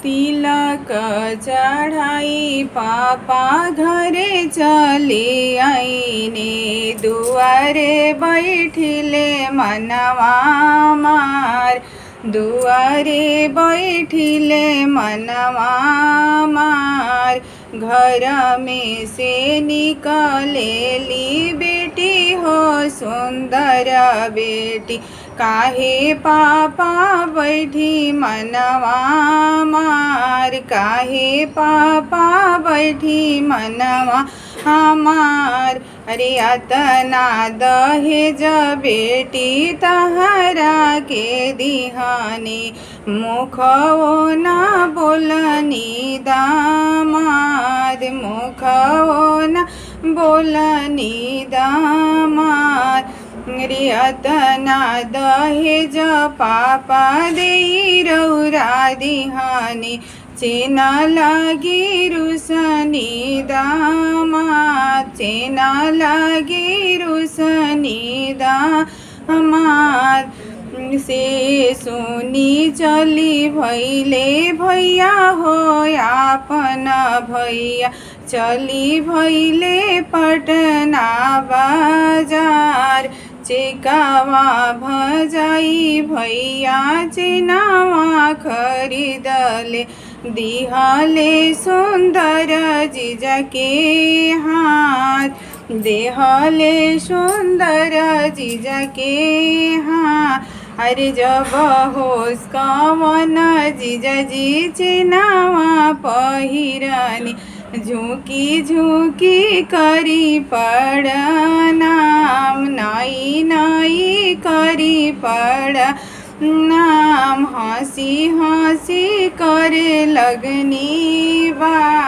तिलक चढ़ाई पापा घरे चली आईने, दुआरे बैठिले मनवा मार, दुआरे बैठिले मनवा मार। घर में से निकलेली बेटी हो सुंदर बेटी, काहे पापा बैठी मनवा मार, काहे पापा बैठी मनवा हमार। अरे अतना दहेज बेटी तहरा के दिहानी, मुखो न बोलनी दामाद, मुखो न बोलनी दामाद। रे अतना दहेज पापा दे रौरा दिहानी, चेन लागी रुसनी दामाद, चेन लागी रुसनी दामाद। से सुनी चली भैले भैया हो आपन भैया, चली भैले पटना बाजार। चेकावा भजाई भैया चेनावा खरीदले, दिहले सुंदर जीजा के हाथ, देहले सुंदर जीजा के हाथ। अरे जब होश कवन जीजा जी चेनावा पहिरनी, झुकी झुकी करी प्रणाम, नाई नाई करी प्रणाम। हंसी हंसी करे लगनी बा।